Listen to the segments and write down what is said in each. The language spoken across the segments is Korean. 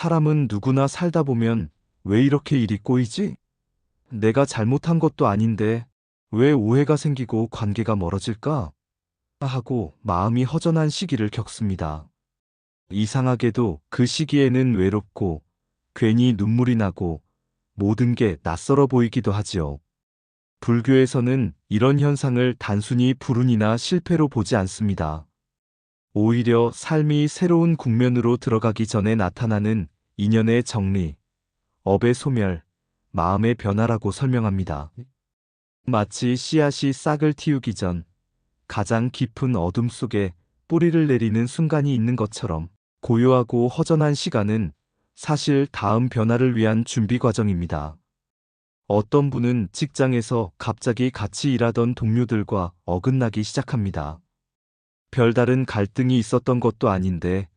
사람은 누구나 살다 보면 왜 이렇게 일이 꼬이지? 내가 잘못한 것도 아닌데 왜 오해가 생기고 관계가 멀어질까? 하고 마음이 허전한 시기를 겪습니다. 이상하게도 그 시기에는 외롭고 괜히 눈물이 나고 모든 게 낯설어 보이기도 하지요. 불교에서는 이런 현상을 단순히 불운이나 실패로 보지 않습니다. 오히려 삶이 새로운 국면으로 들어가기 전에 나타나는 인연의 정리, 업의 소멸, 마음의 변화라고 설명합니다. 마치 씨앗이 싹을 틔우기 전 가장 깊은 어둠 속에 뿌리를 내리는 순간이 있는 것처럼 고요하고 허전한 시간은 사실 다음 변화를 위한 준비 과정입니다. 어떤 분은 직장에서 갑자기 같이 일하던 동료들과 어긋나기 시작합니다. 별다른 갈등이 있었던 것도 아닌데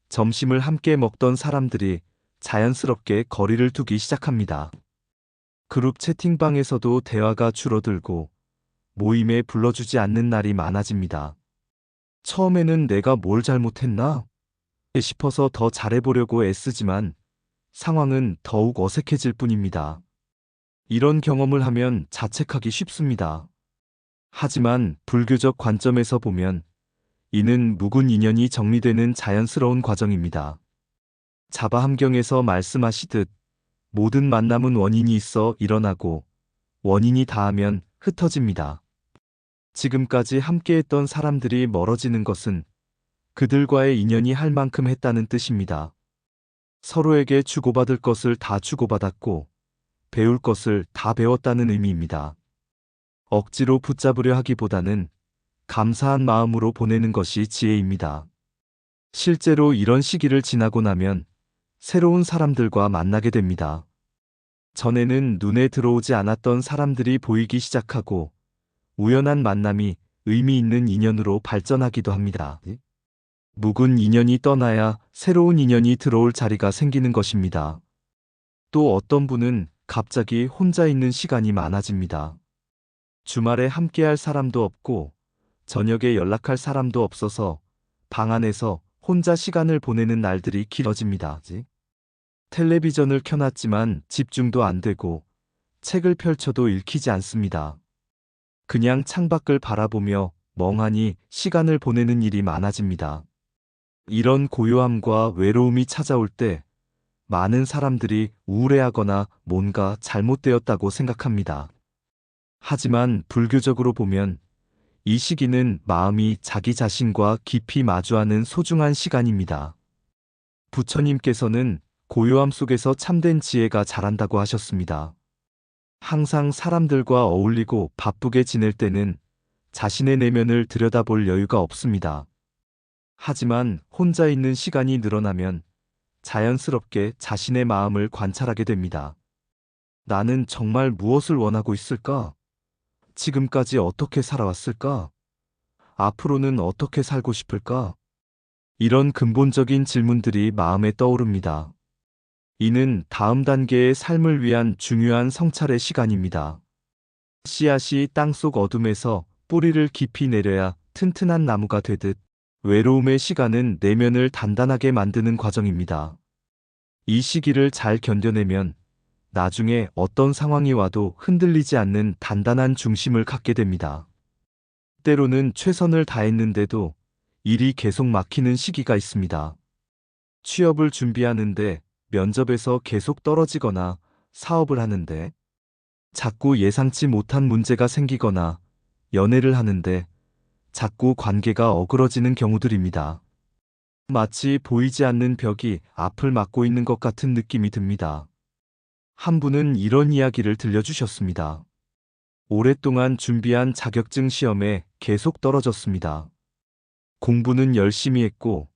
점심을 함께 먹던 사람들이 자연스럽게 거리를 두기 시작합니다. 그룹 채팅방에서도 대화가 줄어들고 모임에 불러주지 않는 날이 많아집니다. 처음에는 내가 뭘 잘못했나 싶어서 더 잘해보려고 애쓰지만 상황은 더욱 어색해질 뿐입니다. 이런 경험을 하면 자책하기 쉽습니다. 하지만 불교적 관점에서 보면 이는 묵은 인연이 정리되는 자연스러운 과정입니다. 자바함경에서 말씀하시듯 모든 만남은 원인이 있어 일어나고 원인이 닿으면 흩어집니다. 지금까지 함께했던 사람들이 멀어지는 것은 그들과의 인연이 할 만큼 했다는 뜻입니다. 서로에게 주고받을 것을 다 주고받았고 배울 것을 다 배웠다는 의미입니다. 억지로 붙잡으려 하기보다는 감사한 마음으로 보내는 것이 지혜입니다. 실제로 이런 시기를 지나고 나면 새로운 사람들과 만나게 됩니다. 전에는 눈에 들어오지 않았던 사람들이 보이기 시작하고 우연한 만남이 의미 있는 인연으로 발전하기도 합니다. 묵은 인연이 떠나야 새로운 인연이 들어올 자리가 생기는 것입니다. 또 어떤 분은 갑자기 혼자 있는 시간이 많아집니다. 주말에 함께할 사람도 없고 저녁에 연락할 사람도 없어서 방 안에서 혼자 시간을 보내는 날들이 길어집니다. 텔레비전을 켜놨지만 집중도 안 되고 책을 펼쳐도 읽히지 않습니다. 그냥 창밖을 바라보며 멍하니 시간을 보내는 일이 많아집니다. 이런 고요함과 외로움이 찾아올 때 많은 사람들이 우울해하거나 뭔가 잘못되었다고 생각합니다. 하지만 불교적으로 보면 이 시기는 마음이 자기 자신과 깊이 마주하는 소중한 시간입니다. 부처님께서는 고요함 속에서 참된 지혜가 자란다고 하셨습니다. 항상 사람들과 어울리고 바쁘게 지낼 때는 자신의 내면을 들여다볼 여유가 없습니다. 하지만 혼자 있는 시간이 늘어나면 자연스럽게 자신의 마음을 관찰하게 됩니다. 나는 정말 무엇을 원하고 있을까? 지금까지 어떻게 살아왔을까? 앞으로는 어떻게 살고 싶을까? 이런 근본적인 질문들이 마음에 떠오릅니다. 이는 다음 단계의 삶을 위한 중요한 성찰의 시간입니다. 씨앗이 땅속 어둠에서 뿌리를 깊이 내려야 튼튼한 나무가 되듯 외로움의 시간은 내면을 단단하게 만드는 과정입니다. 이 시기를 잘 견뎌내면 나중에 어떤 상황이 와도 흔들리지 않는 단단한 중심을 갖게 됩니다. 때로는 최선을 다했는데도 일이 계속 막히는 시기가 있습니다. 취업을 준비하는데 면접에서 계속 떨어지거나 사업을 하는데 자꾸 예상치 못한 문제가 생기거나 연애를 하는데 자꾸 관계가 어그러지는 경우들입니다. 마치 보이지 않는 벽이 앞을 막고 있는 것 같은 느낌이 듭니다. 한 분은 이런 이야기를 들려주셨습니다. 오랫동안 준비한 자격증 시험에 계속 떨어졌습니다. 공부는 열심히 했고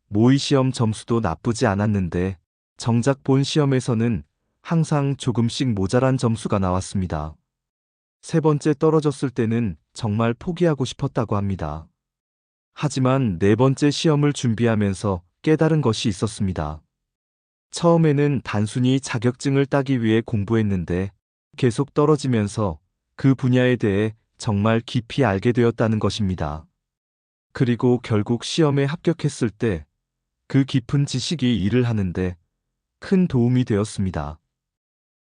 모의 시험 점수도 나쁘지 않았는데 정작 본 시험에서는 항상 조금씩 모자란 점수가 나왔습니다. 세 번째 떨어졌을 때는 정말 포기하고 싶었다고 합니다. 하지만 네 번째 시험을 준비하면서 깨달은 것이 있었습니다. 처음에는 단순히 자격증을 따기 위해 공부했는데 계속 떨어지면서 그 분야에 대해 정말 깊이 알게 되었다는 것입니다. 그리고 결국 시험에 합격했을 때 그 깊은 지식이 일을 하는데 큰 도움이 되었습니다.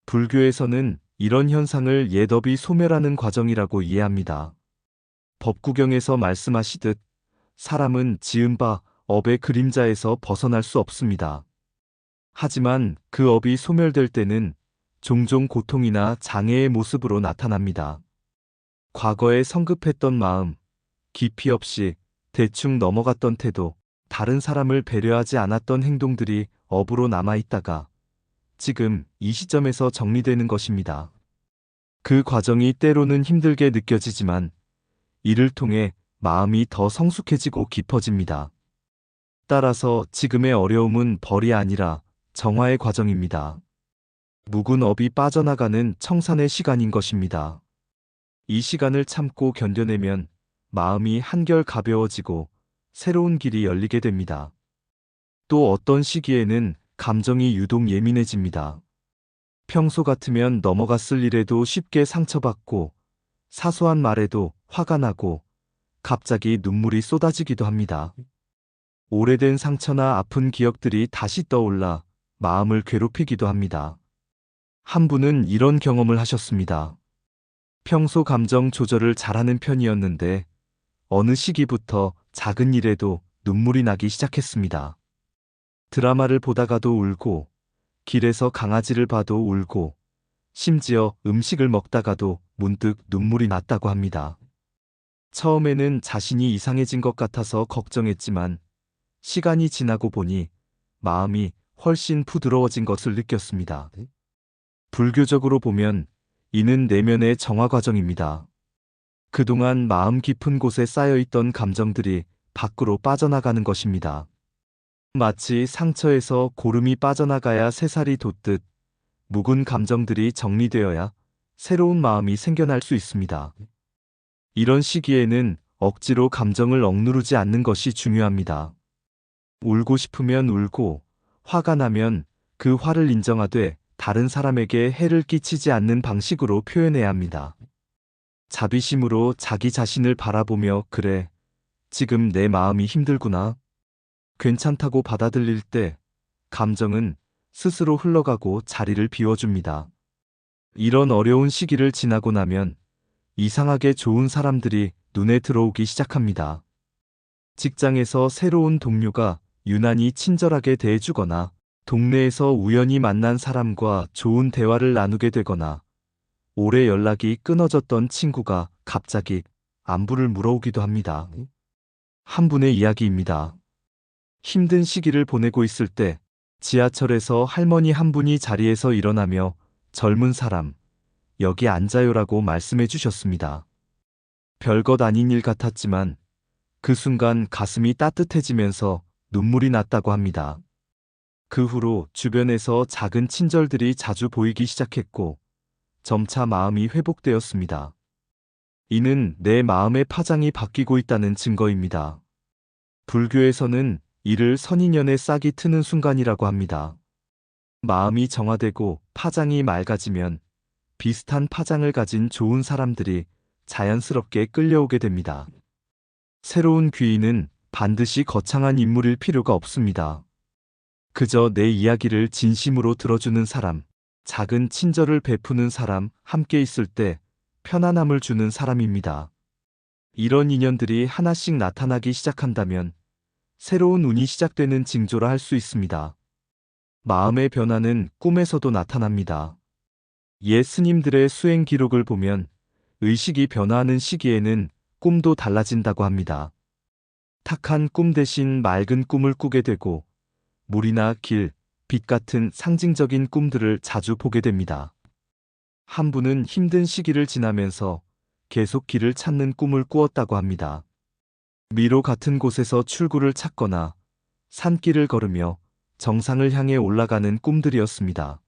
불교에서는 이런 현상을 옛업이 소멸하는 과정이라고 이해합니다. 법구경에서 말씀하시듯 사람은 지은 바 업의 그림자에서 벗어날 수 없습니다. 하지만 그 업이 소멸될 때는 종종 고통이나 장애의 모습으로 나타납니다. 과거에 성급했던 마음, 깊이 없이 대충 넘어갔던 태도, 다른 사람을 배려하지 않았던 행동들이 업으로 남아있다가 지금 이 시점에서 정리되는 것입니다. 그 과정이 때로는 힘들게 느껴지지만 이를 통해 마음이 더 성숙해지고 깊어집니다. 따라서 지금의 어려움은 벌이 아니라 정화의 과정입니다. 묵은 업이 빠져나가는 청산의 시간인 것입니다. 이 시간을 참고 견뎌내면 마음이 한결 가벼워지고 새로운 길이 열리게 됩니다. 또 어떤 시기에는 감정이 유독 예민해집니다. 평소 같으면 넘어갔을 일에도 쉽게 상처받고 사소한 말에도 화가 나고 갑자기 눈물이 쏟아지기도 합니다. 오래된 상처나 아픈 기억들이 다시 떠올라 마음을 괴롭히기도 합니다. 한 분은 이런 경험을 하셨습니다. 평소 감정 조절을 잘하는 편이었는데 어느 시기부터 작은 일에도 눈물이 나기 시작했습니다. 드라마를 보다가도 울고, 길에서 강아지를 봐도 울고, 심지어 음식을 먹다가도 문득 눈물이 났다고 합니다. 처음에는 자신이 이상해진 것 같아서 걱정했지만 시간이 지나고 보니 마음이 훨씬 부드러워진 것을 느꼈습니다. 불교적으로 보면 이는 내면의 정화 과정입니다. 그동안 마음 깊은 곳에 쌓여있던 감정들이 밖으로 빠져나가는 것입니다. 마치 상처에서 고름이 빠져나가야 새살이 돋듯 묵은 감정들이 정리되어야 새로운 마음이 생겨날 수 있습니다. 이런 시기에는 억지로 감정을 억누르지 않는 것이 중요합니다. 울고 싶으면 울고, 화가 나면 그 화를 인정하되 다른 사람에게 해를 끼치지 않는 방식으로 표현해야 합니다. 자비심으로 자기 자신을 바라보며 그래, 지금 내 마음이 힘들구나. 괜찮다고 받아들일 때 감정은 스스로 흘러가고 자리를 비워줍니다. 이런 어려운 시기를 지나고 나면 이상하게 좋은 사람들이 눈에 들어오기 시작합니다. 직장에서 새로운 동료가 유난히 친절하게 대해주거나 동네에서 우연히 만난 사람과 좋은 대화를 나누게 되거나 오래 연락이 끊어졌던 친구가 갑자기 안부를 물어오기도 합니다. 한 분의 이야기입니다. 힘든 시기를 보내고 있을 때 지하철에서 할머니 한 분이 자리에서 일어나며 젊은 사람, 여기 앉아요라고 말씀해 주셨습니다. 별것 아닌 일 같았지만 그 순간 가슴이 따뜻해지면서 눈물이 났다고 합니다. 그 후로 주변에서 작은 친절들이 자주 보이기 시작했고 점차 마음이 회복되었습니다. 이는 내 마음의 파장이 바뀌고 있다는 증거입니다. 불교에서는 이를 선인연의 싹이 트는 순간이라고 합니다. 마음이 정화되고 파장이 맑아지면 비슷한 파장을 가진 좋은 사람들이 자연스럽게 끌려오게 됩니다. 새로운 귀인은 반드시 거창한 인물일 필요가 없습니다. 그저 내 이야기를 진심으로 들어주는 사람, 작은 친절을 베푸는 사람, 함께 있을 때 편안함을 주는 사람입니다. 이런 인연들이 하나씩 나타나기 시작한다면 새로운 운이 시작되는 징조라 할 수 있습니다. 마음의 변화는 꿈에서도 나타납니다. 옛 스님들의 수행 기록을 보면 의식이 변화하는 시기에는 꿈도 달라진다고 합니다. 탁한 꿈 대신 맑은 꿈을 꾸게 되고 물이나 길, 빛 같은 상징적인 꿈들을 자주 보게 됩니다. 한 분은 힘든 시기를 지나면서 계속 길을 찾는 꿈을 꾸었다고 합니다. 미로 같은 곳에서 출구를 찾거나 산길을 걸으며 정상을 향해 올라가는 꿈들이었습니다.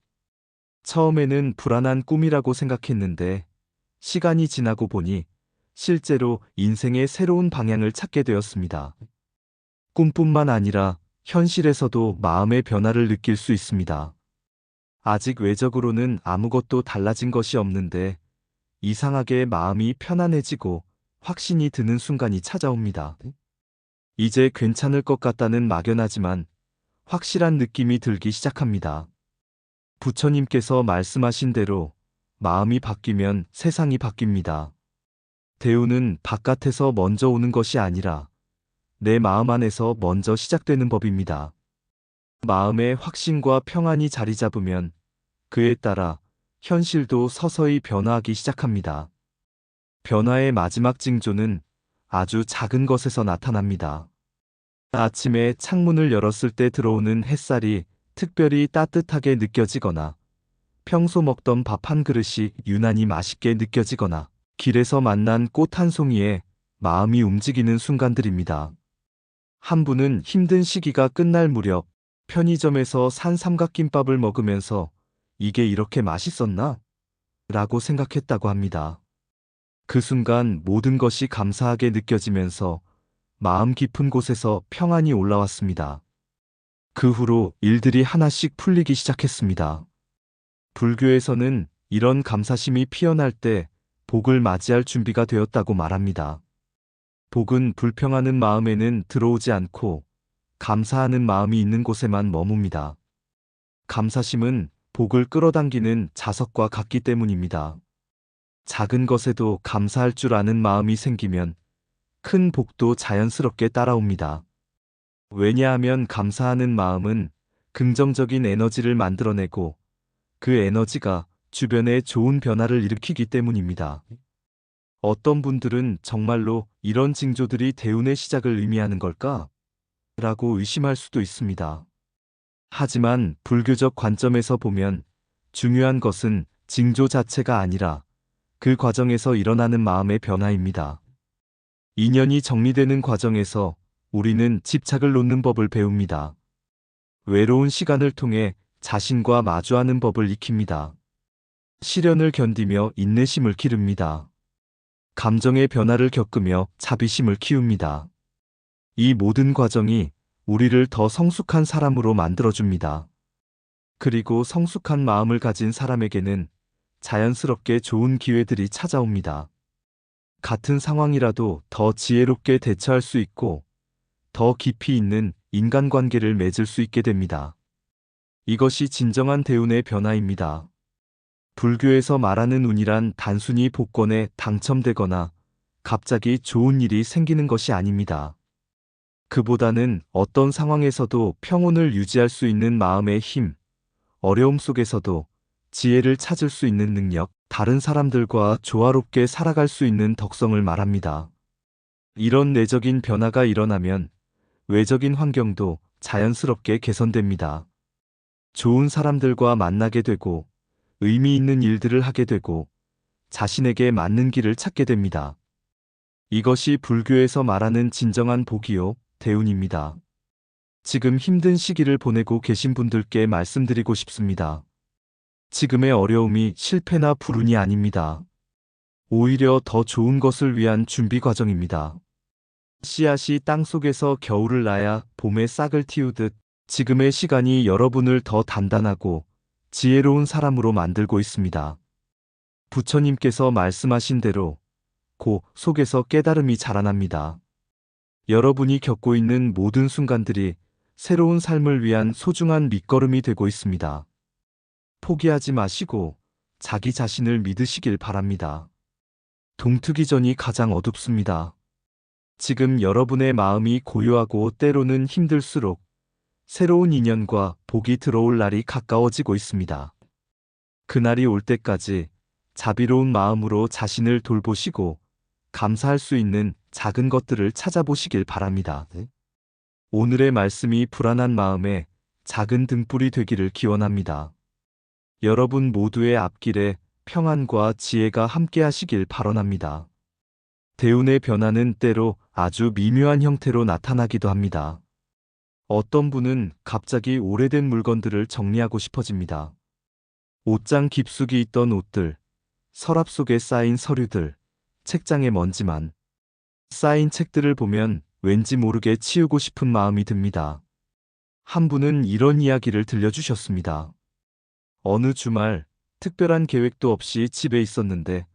처음에는 불안한 꿈이라고 생각했는데 시간이 지나고 보니 실제로 인생의 새로운 방향을 찾게 되었습니다. 꿈뿐만 아니라 현실에서도 마음의 변화를 느낄 수 있습니다. 아직 외적으로는 아무것도 달라진 것이 없는데 이상하게 마음이 편안해지고 확신이 드는 순간이 찾아옵니다. 이제 괜찮을 것 같다는 막연하지만 확실한 느낌이 들기 시작합니다. 부처님께서 말씀하신 대로 마음이 바뀌면 세상이 바뀝니다. 대우는 바깥에서 먼저 오는 것이 아니라 내 마음 안에서 먼저 시작되는 법입니다. 마음의 확신과 평안이 자리 잡으면 그에 따라 현실도 서서히 변화하기 시작합니다. 변화의 마지막 징조는 아주 작은 것에서 나타납니다. 아침에 창문을 열었을 때 들어오는 햇살이 특별히 따뜻하게 느껴지거나, 평소 먹던 밥 한 그릇이 유난히 맛있게 느껴지거나, 길에서 만난 꽃 한 송이에 마음이 움직이는 순간들입니다. 한 분은 힘든 시기가 끝날 무렵 편의점에서 산 삼각김밥을 먹으면서 이게 이렇게 맛있었나? 라고 생각했다고 합니다. 그 순간 모든 것이 감사하게 느껴지면서 마음 깊은 곳에서 평안이 올라왔습니다. 그 후로 일들이 하나씩 풀리기 시작했습니다. 불교에서는 이런 감사심이 피어날 때 복을 맞이할 준비가 되었다고 말합니다. 복은 불평하는 마음에는 들어오지 않고 감사하는 마음이 있는 곳에만 머뭅니다. 감사심은 복을 끌어당기는 자석과 같기 때문입니다. 작은 것에도 감사할 줄 아는 마음이 생기면 큰 복도 자연스럽게 따라옵니다. 왜냐하면 감사하는 마음은 긍정적인 에너지를 만들어내고 그 에너지가 주변에 좋은 변화를 일으키기 때문입니다. 어떤 분들은 정말로 이런 징조들이 대운의 시작을 의미하는 걸까? 라고 의심할 수도 있습니다. 하지만 불교적 관점에서 보면 중요한 것은 징조 자체가 아니라 그 과정에서 일어나는 마음의 변화입니다. 인연이 정리되는 과정에서 우리는 집착을 놓는 법을 배웁니다. 외로운 시간을 통해 자신과 마주하는 법을 익힙니다. 시련을 견디며 인내심을 기릅니다. 감정의 변화를 겪으며 자비심을 키웁니다. 이 모든 과정이 우리를 더 성숙한 사람으로 만들어줍니다. 그리고 성숙한 마음을 가진 사람에게는 자연스럽게 좋은 기회들이 찾아옵니다. 같은 상황이라도 더 지혜롭게 대처할 수 있고 더 깊이 있는 인간관계를 맺을 수 있게 됩니다. 이것이 진정한 대운의 변화입니다. 불교에서 말하는 운이란 단순히 복권에 당첨되거나 갑자기 좋은 일이 생기는 것이 아닙니다. 그보다는 어떤 상황에서도 평온을 유지할 수 있는 마음의 힘, 어려움 속에서도 지혜를 찾을 수 있는 능력, 다른 사람들과 조화롭게 살아갈 수 있는 덕성을 말합니다. 이런 내적인 변화가 일어나면 외적인 환경도 자연스럽게 개선됩니다. 좋은 사람들과 만나게 되고 의미 있는 일들을 하게 되고 자신에게 맞는 길을 찾게 됩니다. 이것이 불교에서 말하는 진정한 복이요, 대운입니다. 지금 힘든 시기를 보내고 계신 분들께 말씀드리고 싶습니다. 지금의 어려움이 실패나 불운이 아닙니다. 오히려 더 좋은 것을 위한 준비 과정입니다. 씨앗이 땅속에서 겨울을 나야 봄에 싹을 틔우듯 지금의 시간이 여러분을 더 단단하고 지혜로운 사람으로 만들고 있습니다. 부처님께서 말씀하신 대로 고 속에서 깨달음이 자라납니다. 여러분이 겪고 있는 모든 순간들이 새로운 삶을 위한 소중한 밑거름이 되고 있습니다. 포기하지 마시고 자기 자신을 믿으시길 바랍니다. 동트기 전이 가장 어둡습니다. 지금 여러분의 마음이 고요하고 때로는 힘들수록 새로운 인연과 복이 들어올 날이 가까워지고 있습니다. 그날이 올 때까지 자비로운 마음으로 자신을 돌보시고 감사할 수 있는 작은 것들을 찾아보시길 바랍니다. 오늘의 말씀이 불안한 마음에 작은 등불이 되기를 기원합니다. 여러분 모두의 앞길에 평안과 지혜가 함께하시길 발언합니다. 대운의 변화는 때로 아주 미묘한 형태로 나타나기도 합니다. 어떤 분은 갑자기 오래된 물건들을 정리하고 싶어집니다. 옷장 깊숙이 있던 옷들, 서랍 속에 쌓인 서류들, 책장에 먼지만 쌓인 책들을 보면 왠지 모르게 치우고 싶은 마음이 듭니다. 한 분은 이런 이야기를 들려주셨습니다. 어느 주말 특별한 계획도 없이 집에 있었는데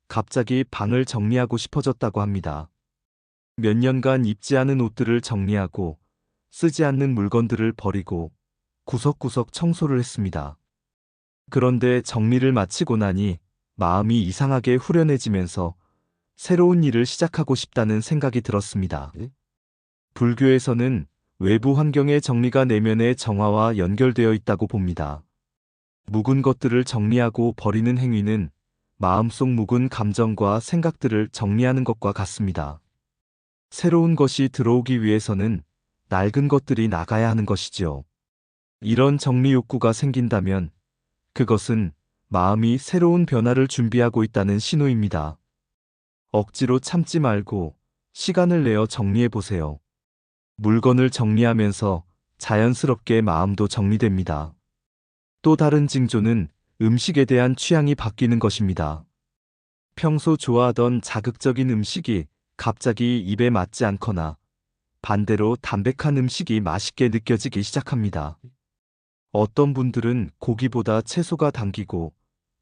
갑자기 방을 정리하고 싶어졌다고 합니다. 몇 년간 입지 않은 옷들을 정리하고 쓰지 않는 물건들을 버리고 구석구석 청소를 했습니다. 그런데 정리를 마치고 나니 마음이 이상하게 후련해지면서 새로운 일을 시작하고 싶다는 생각이 들었습니다. 불교에서는 외부 환경의 정리가 내면의 정화와 연결되어 있다고 봅니다. 묵은 것들을 정리하고 버리는 행위는 마음속 묵은 감정과 생각들을 정리하는 것과 같습니다. 새로운 것이 들어오기 위해서는 낡은 것들이 나가야 하는 것이지요. 이런 정리 욕구가 생긴다면 그것은 마음이 새로운 변화를 준비하고 있다는 신호입니다. 억지로 참지 말고 시간을 내어 정리해 보세요. 물건을 정리하면서 자연스럽게 마음도 정리됩니다. 또 다른 징조는 음식에 대한 취향이 바뀌는 것입니다. 평소 좋아하던 자극적인 음식이 갑자기 입에 맞지 않거나 반대로 담백한 음식이 맛있게 느껴지기 시작합니다. 어떤 분들은 고기보다 채소가 당기고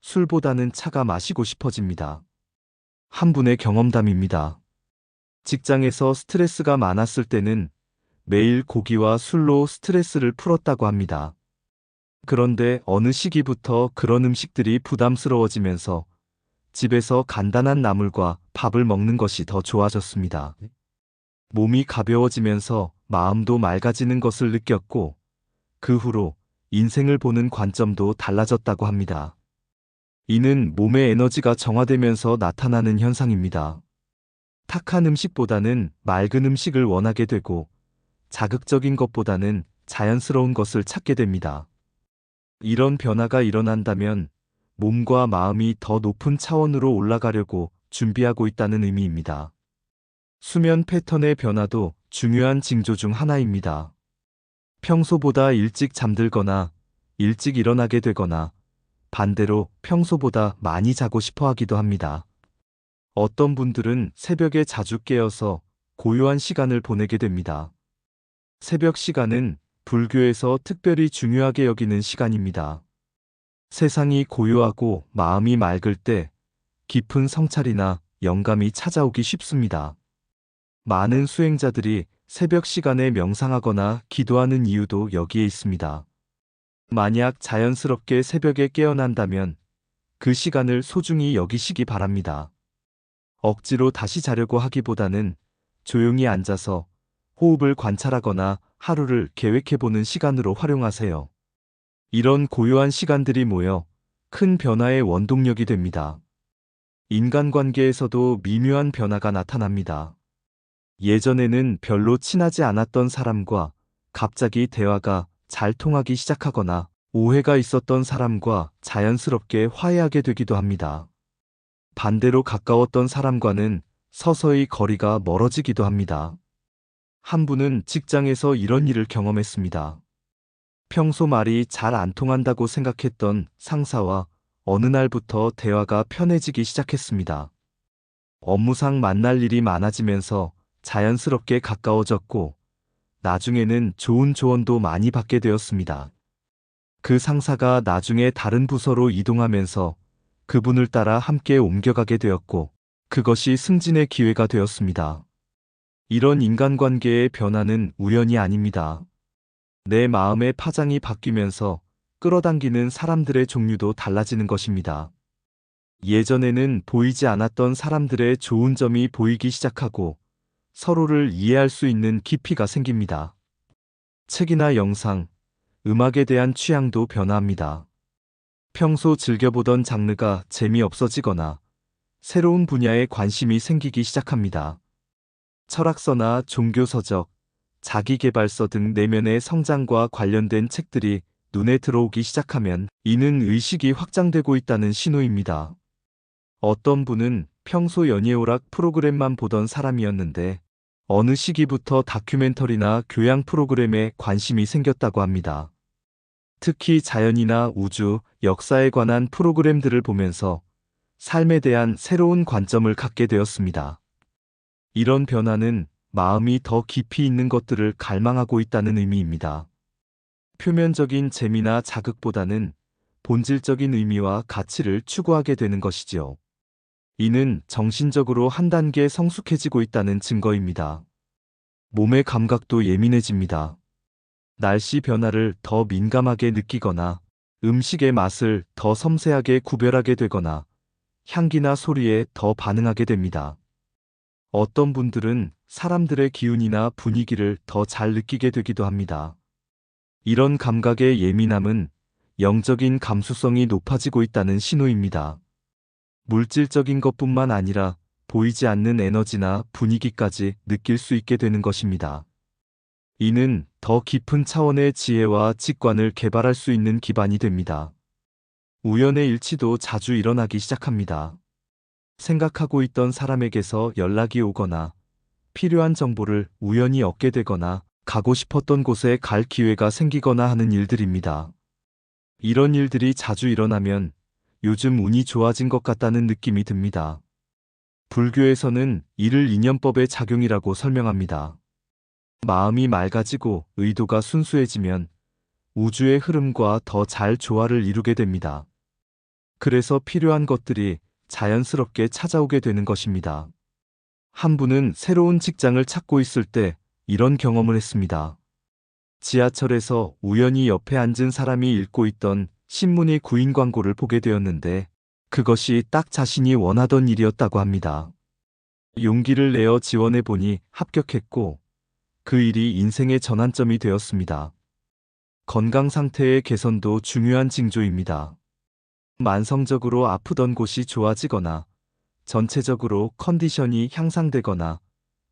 술보다는 차가 마시고 싶어집니다. 한 분의 경험담입니다. 직장에서 스트레스가 많았을 때는 매일 고기와 술로 스트레스를 풀었다고 합니다. 그런데 어느 시기부터 그런 음식들이 부담스러워지면서 집에서 간단한 나물과 밥을 먹는 것이 더 좋아졌습니다. 몸이 가벼워지면서 마음도 맑아지는 것을 느꼈고 그 후로 인생을 보는 관점도 달라졌다고 합니다. 이는 몸의 에너지가 정화되면서 나타나는 현상입니다. 탁한 음식보다는 맑은 음식을 원하게 되고 자극적인 것보다는 자연스러운 것을 찾게 됩니다. 이런 변화가 일어난다면 몸과 마음이 더 높은 차원으로 올라가려고 준비하고 있다는 의미입니다. 수면 패턴의 변화도 중요한 징조 중 하나입니다. 평소보다 일찍 잠들거나 일찍 일어나게 되거나 반대로 평소보다 많이 자고 싶어 하기도 합니다. 어떤 분들은 새벽에 자주 깨어서 고요한 시간을 보내게 됩니다. 새벽 시간은 불교에서 특별히 중요하게 여기는 시간입니다. 세상이 고요하고 마음이 맑을 때 깊은 성찰이나 영감이 찾아오기 쉽습니다. 많은 수행자들이 새벽 시간에 명상하거나 기도하는 이유도 여기에 있습니다. 만약 자연스럽게 새벽에 깨어난다면 그 시간을 소중히 여기시기 바랍니다. 억지로 다시 자려고 하기보다는 조용히 앉아서 호흡을 관찰하거나 하루를 계획해보는 시간으로 활용하세요. 이런 고요한 시간들이 모여 큰 변화의 원동력이 됩니다. 인간관계에서도 미묘한 변화가 나타납니다. 예전에는 별로 친하지 않았던 사람과 갑자기 대화가 잘 통하기 시작하거나 오해가 있었던 사람과 자연스럽게 화해하게 되기도 합니다. 반대로 가까웠던 사람과는 서서히 거리가 멀어지기도 합니다. 한 분은 직장에서 이런 일을 경험했습니다. 평소 말이 잘 안 통한다고 생각했던 상사와 어느 날부터 대화가 편해지기 시작했습니다. 업무상 만날 일이 많아지면서 자연스럽게 가까워졌고 나중에는 좋은 조언도 많이 받게 되었습니다. 그 상사가 나중에 다른 부서로 이동하면서 그분을 따라 함께 옮겨가게 되었고 그것이 승진의 기회가 되었습니다. 이런 인간관계의 변화는 우연이 아닙니다. 내 마음의 파장이 바뀌면서 끌어당기는 사람들의 종류도 달라지는 것입니다. 예전에는 보이지 않았던 사람들의 좋은 점이 보이기 시작하고 서로를 이해할 수 있는 깊이가 생깁니다. 책이나 영상, 음악에 대한 취향도 변화합니다. 평소 즐겨보던 장르가 재미없어지거나 새로운 분야에 관심이 생기기 시작합니다. 철학서나 종교서적, 자기계발서 등 내면의 성장과 관련된 책들이 눈에 들어오기 시작하면 이는 의식이 확장되고 있다는 신호입니다. 어떤 분은 평소 연예오락 프로그램만 보던 사람이었는데 어느 시기부터 다큐멘터리나 교양 프로그램에 관심이 생겼다고 합니다. 특히 자연이나 우주, 역사에 관한 프로그램들을 보면서 삶에 대한 새로운 관점을 갖게 되었습니다. 이런 변화는 마음이 더 깊이 있는 것들을 갈망하고 있다는 의미입니다. 표면적인 재미나 자극보다는 본질적인 의미와 가치를 추구하게 되는 것이지요. 이는 정신적으로 한 단계 성숙해지고 있다는 증거입니다. 몸의 감각도 예민해집니다. 날씨 변화를 더 민감하게 느끼거나 음식의 맛을 더 섬세하게 구별하게 되거나 향기나 소리에 더 반응하게 됩니다. 어떤 분들은 사람들의 기운이나 분위기를 더 잘 느끼게 되기도 합니다. 이런 감각의 예민함은 영적인 감수성이 높아지고 있다는 신호입니다. 물질적인 것뿐만 아니라 보이지 않는 에너지나 분위기까지 느낄 수 있게 되는 것입니다. 이는 더 깊은 차원의 지혜와 직관을 개발할 수 있는 기반이 됩니다. 우연의 일치도 자주 일어나기 시작합니다. 생각하고 있던 사람에게서 연락이 오거나 필요한 정보를 우연히 얻게 되거나 가고 싶었던 곳에 갈 기회가 생기거나 하는 일들입니다. 이런 일들이 자주 일어나면 요즘 운이 좋아진 것 같다는 느낌이 듭니다. 불교에서는 이를 인연법의 작용이라고 설명합니다. 마음이 맑아지고 의도가 순수해지면 우주의 흐름과 더 잘 조화를 이루게 됩니다. 그래서 필요한 것들이 자연스럽게 찾아오게 되는 것입니다. 한 분은 새로운 직장을 찾고 있을 때 이런 경험을 했습니다. 지하철에서 우연히 옆에 앉은 사람이 읽고 있던 신문의 구인 광고를 보게 되었는데 그것이 딱 자신이 원하던 일이었다고 합니다. 용기를 내어 지원해 보니 합격했고 그 일이 인생의 전환점이 되었습니다. 건강 상태의 개선도 중요한 징조입니다. 만성적으로 아프던 곳이 좋아지거나 전체적으로 컨디션이 향상되거나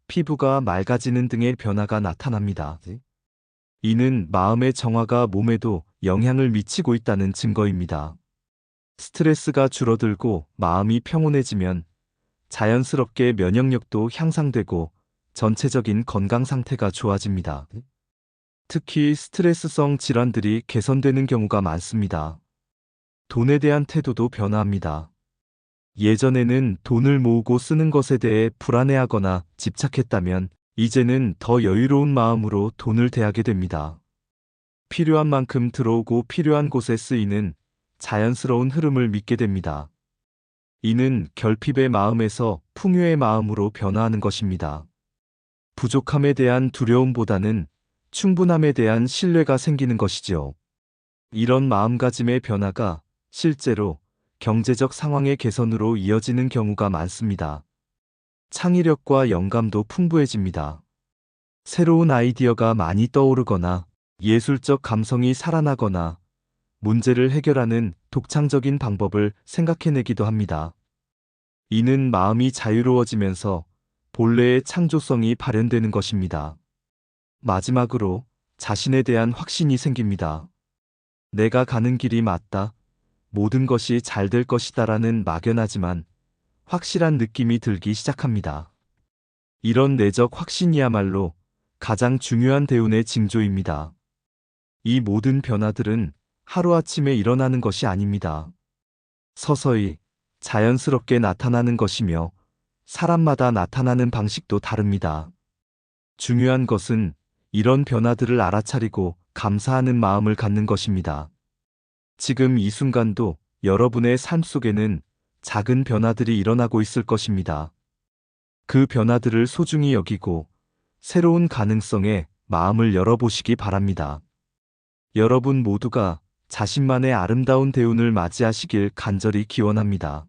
피부가 맑아지는 등의 변화가 나타납니다. 이는 마음의 정화가 몸에도 영향을 미치고 있다는 증거입니다. 스트레스가 줄어들고 마음이 평온해지면 자연스럽게 면역력도 향상되고 전체적인 건강 상태가 좋아집니다. 특히 스트레스성 질환들이 개선되는 경우가 많습니다. 돈에 대한 태도도 변화합니다. 예전에는 돈을 모으고 쓰는 것에 대해 불안해하거나 집착했다면 이제는 더 여유로운 마음으로 돈을 대하게 됩니다. 필요한 만큼 들어오고 필요한 곳에 쓰이는 자연스러운 흐름을 믿게 됩니다. 이는 결핍의 마음에서 풍요의 마음으로 변화하는 것입니다. 부족함에 대한 두려움보다는 충분함에 대한 신뢰가 생기는 것이죠. 이런 마음가짐의 변화가 실제로 경제적 상황의 개선으로 이어지는 경우가 많습니다. 창의력과 영감도 풍부해집니다. 새로운 아이디어가 많이 떠오르거나 예술적 감성이 살아나거나 문제를 해결하는 독창적인 방법을 생각해내기도 합니다. 이는 마음이 자유로워지면서 본래의 창조성이 발현되는 것입니다. 마지막으로 자신에 대한 확신이 생깁니다. 내가 가는 길이 맞다. 모든 것이 잘 될 것이다라는 막연하지만 확실한 느낌이 들기 시작합니다. 이런 내적 확신이야말로 가장 중요한 대운의 징조입니다. 이 모든 변화들은 하루아침에 일어나는 것이 아닙니다. 서서히 자연스럽게 나타나는 것이며 사람마다 나타나는 방식도 다릅니다. 중요한 것은 이런 변화들을 알아차리고 감사하는 마음을 갖는 것입니다. 지금 이 순간도 여러분의 삶 속에는 작은 변화들이 일어나고 있을 것입니다. 그 변화들을 소중히 여기고 새로운 가능성에 마음을 열어보시기 바랍니다. 여러분 모두가 자신만의 아름다운 대운을 맞이하시길 간절히 기원합니다.